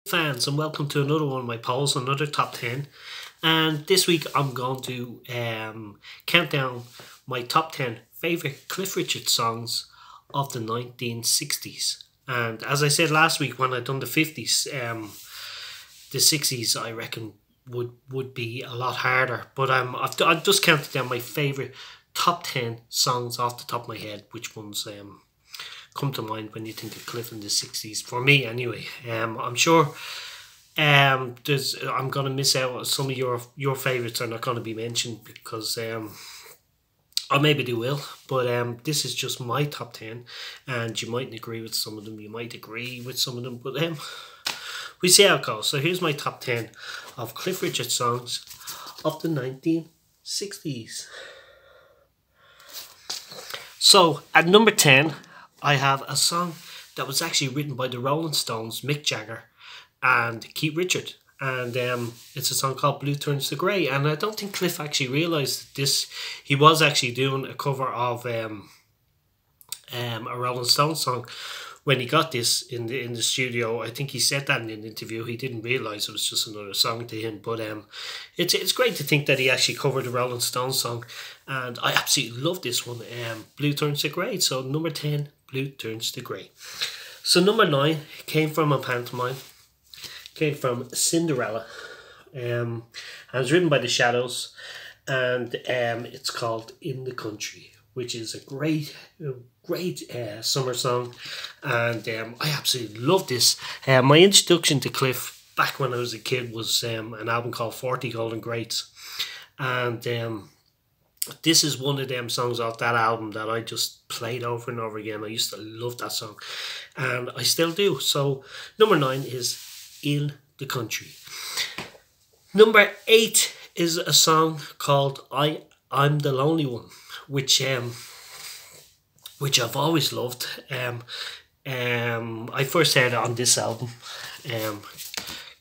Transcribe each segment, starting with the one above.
Fans, and welcome to another one of my polls, another top 10. And this week I'm going to count down my top 10 favourite Cliff Richard songs of the 1960s. And as I said last week when I done the 50s, the 60s I reckon would be a lot harder. But I've just counted down my favourite top 10 songs off the top of my head, which ones come to mind when you think of Cliff in the 60s, for me anyway. I'm sure I'm gonna miss out. Some of your favourites are not gonna be mentioned because or maybe they will, but this is just my top 10, and you mightn't agree with some of them, you might agree with some of them, but we see how it goes. So here's my top 10 of Cliff Richard songs of the 1960s. So at number 10 I have a song that was actually written by the Rolling Stones, Mick Jagger and Keith Richard, and it's a song called Blue Turns to Grey. And I don't think Cliff actually realised this. He was actually doing a cover of a Rolling Stones song when he got this in the studio. I think he said that in an interview. He didn't realise it was just another song to him. But it's great to think that he actually covered the Rolling Stones song, and I absolutely love this one. Blue Turns to Grey. So number 10, Blue Turns to Grey. So number 9 came from a pantomime. Came from Cinderella. And it was written by the Shadows, and it's called In the Country, which is a great summer song, and I absolutely love this. My introduction to Cliff back when I was a kid was an album called 40 Golden Greats, and this is one of them songs off that album that I just played over and over again. I used to love that song, and I still do. So number 9 is In the Country. Number 8 is a song called I'm the Lonely One, which I've always loved. I first heard it on this album,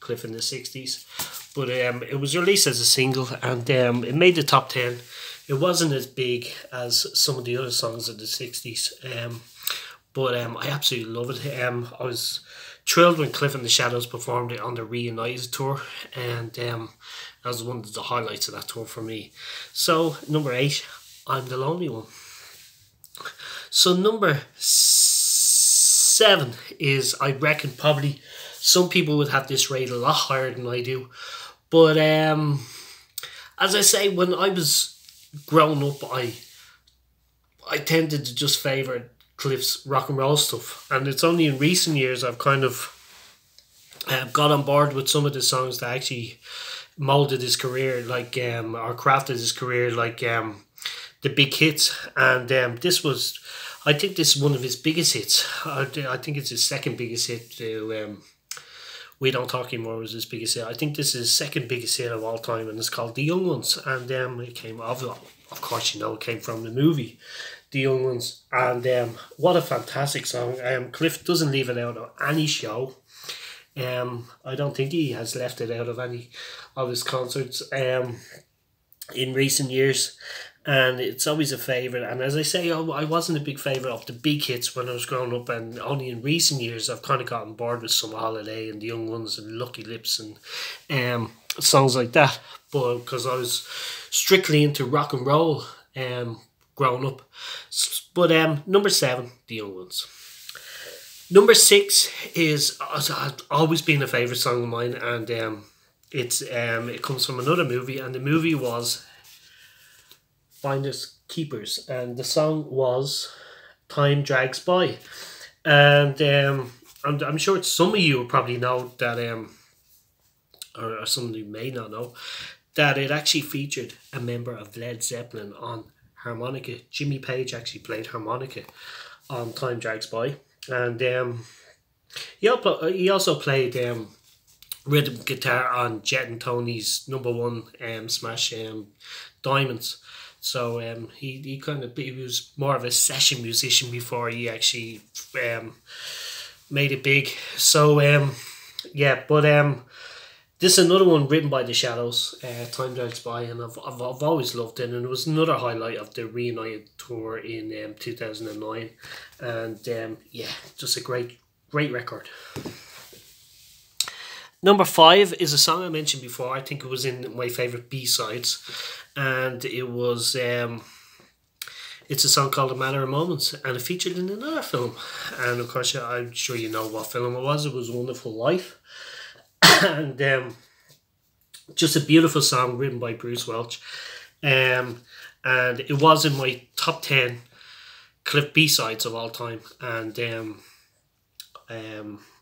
Cliff in the 60s, but it was released as a single, and it made the top 10. It wasn't as big as some of the other songs of the 60s, but I absolutely love it. I was thrilled when Cliff and the Shadows performed it on the Reunited tour, and that was one of the highlights of that tour for me. So number 8, I'm the Lonely One. So number 7 is, I reckon probably some people would have this rated a lot higher than I do, but as I say, when I was growing up, I tended to just favour Cliff's rock and roll stuff, and it's only in recent years I've kind of got on board with some of the songs that actually moulded his career, like or crafted his career, like the big hits. And I think this is one of his biggest hits. I think it's his second biggest hit to We Don't Talk Anymore was his biggest hit. I think this is his second biggest hit of all time, and it's called The Young Ones. And it came, of course, you know, it came from the movie The Young Ones. And what a fantastic song. Cliff doesn't leave it out of any show. I don't think he has left it out of any of his concerts in recent years, and it's always a favourite. And as I say, I wasn't a big favourite of the big hits when I was growing up, and only in recent years I've kind of gotten bored with Summer Holiday and The Young Ones and Lucky Lips and songs like that, but because I was strictly into rock and roll growing up. But number 7, The Young Ones. Number 6 is, I've always been a favourite song of mine, and it comes from another movie, and the movie was Finders Keepers, and the song was Time Drags By. And I'm sure some of you probably know that, or some of you may not know, that it actually featured a member of Led Zeppelin on harmonica. Jimmy Page actually played harmonica on Time Drags By. And he also played rhythm guitar on Jet and Tony's #1 smash, Diamonds. So he was more of a session musician before he actually made it big. So yeah, but this is another one written by the Shadows, Time Drags By, and I've always loved it, and it was another highlight of the Reunited tour in 2009, and yeah, just a great record. Number 5 is a song I mentioned before. I think it was in my favourite B-sides. And it's a song called A Matter of Moments. And it featured in another film. And of course, I'm sure you know what film it was. It was Wonderful Life. And just a beautiful song written by Bruce Welch. And it was in my top 10 Cliff B-sides of all time. And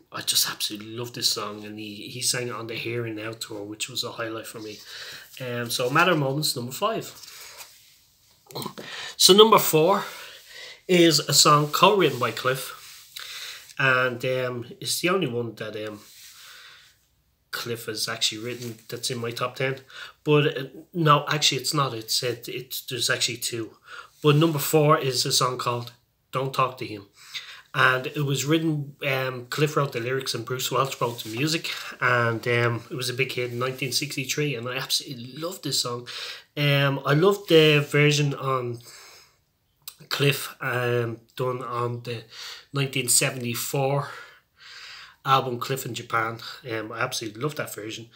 I just absolutely love this song, and he sang it on the Here and Now tour, which was a highlight for me. So Matter of Moments, number 5. So number 4 is a song co-written by Cliff, and it's the only one that Cliff has actually written that's in my top 10. But no, actually it's not. It's there's actually 2. But number 4 is a song called Don't Talk to Him. And it was written, Cliff wrote the lyrics and Bruce Welch wrote the music. And it was a big hit in 1963. And I absolutely loved this song. I loved the version on Cliff done on the 1974 album Cliff in Japan. I absolutely loved that version.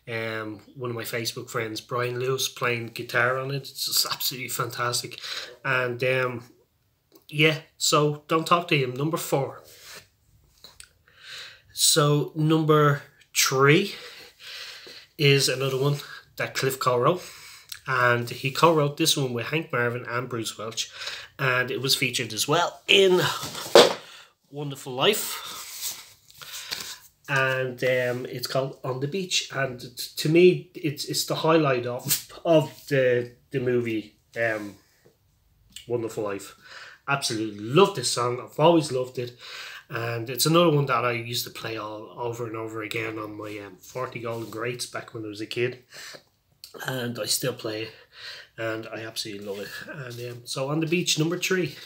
One of my Facebook friends, Brian Lewis, playing guitar on it. It's just absolutely fantastic. And yeah, so Don't Talk to Him, number 4. So number 3 is another one that Cliff co-wrote. And he co-wrote this one with Hank Marvin and Bruce Welch. And it was featured as well in Wonderful Life. And it's called On the Beach. And to me, it's the highlight of the movie Wonderful Life. Absolutely love this song. I've always loved it. And it's another one that I used to play all over and over again on my 40 Golden Greats back when I was a kid. And I still play it. And I absolutely love it. And so On the Beach, number 3.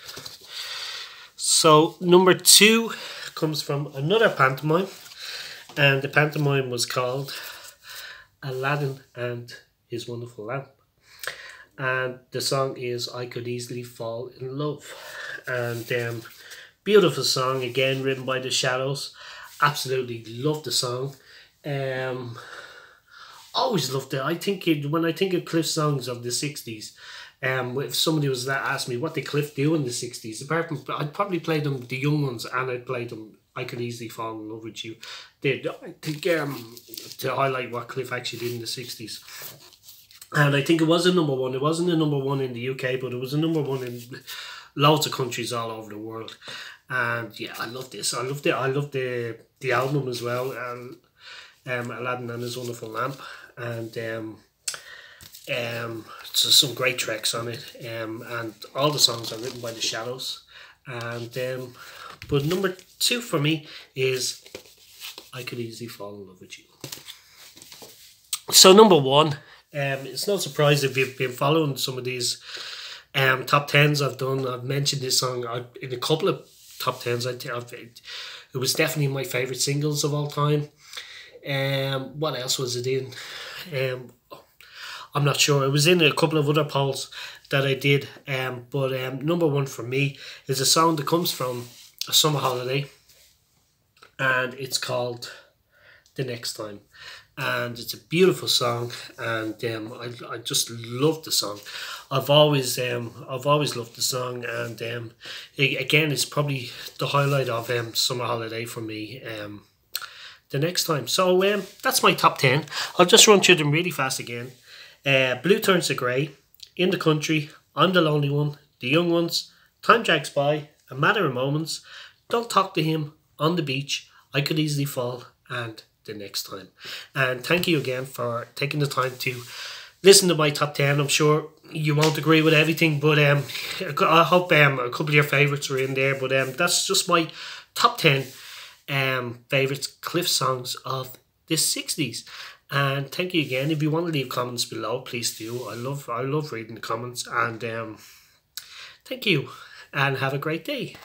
So number 2 comes from another pantomime. And the pantomime was called Aladdin and His Wonderful Lamp. And the song is I Could Easily Fall in Love. And beautiful song, again, written by The Shadows. Absolutely love the song. Always loved it. I think when I think of Cliff songs of the 60s, if somebody was that asked me what did Cliff do in the 60s, apart from, I'd probably play them, the young ones, and I'd play them I Could Easily Fall in Love with You. I think to highlight what Cliff actually did in the 60s. And I think it was a number 1. It wasn't a number 1 in the UK, but it was a number 1 in loads of countries all over the world. And yeah, I love this. I loved it. I loved the album as well. Aladdin and His Wonderful Lamp. And so some great tracks on it. And all the songs are written by The Shadows. And but number 2 for me is I Could Easily Fall in Love with You. So number 1. It's no surprise if you've been following some of these top 10s I've done. I've mentioned this song in a couple of top 10s. It was definitely my favourite singles of all time. What else was it in? I'm not sure. It was in a couple of other polls that I did. But number 1 for me is a song that comes from A Summer Holiday. And it's called The Next Time. And it's a beautiful song, and I just love the song. I've always loved the song, and again, it's probably the highlight of Summer Holiday for me. The Next Time. So that's my top 10. I'll just run through them really fast again. Blue Turns to Grey, In the Country, I'm the Lonely One, The Young Ones, Time Drags By, A Matter of Moments, Don't Talk to Him, On the Beach, I Could Easily Fall, and The Next Time. And thank you again for taking the time to listen to my top 10. I'm sure you won't agree with everything, but I hope a couple of your favourites were in there. But that's just my top 10 favourites Cliff songs of the 60s. And thank you again. If you want to leave comments below, please do. I love reading the comments. And thank you, and have a great day.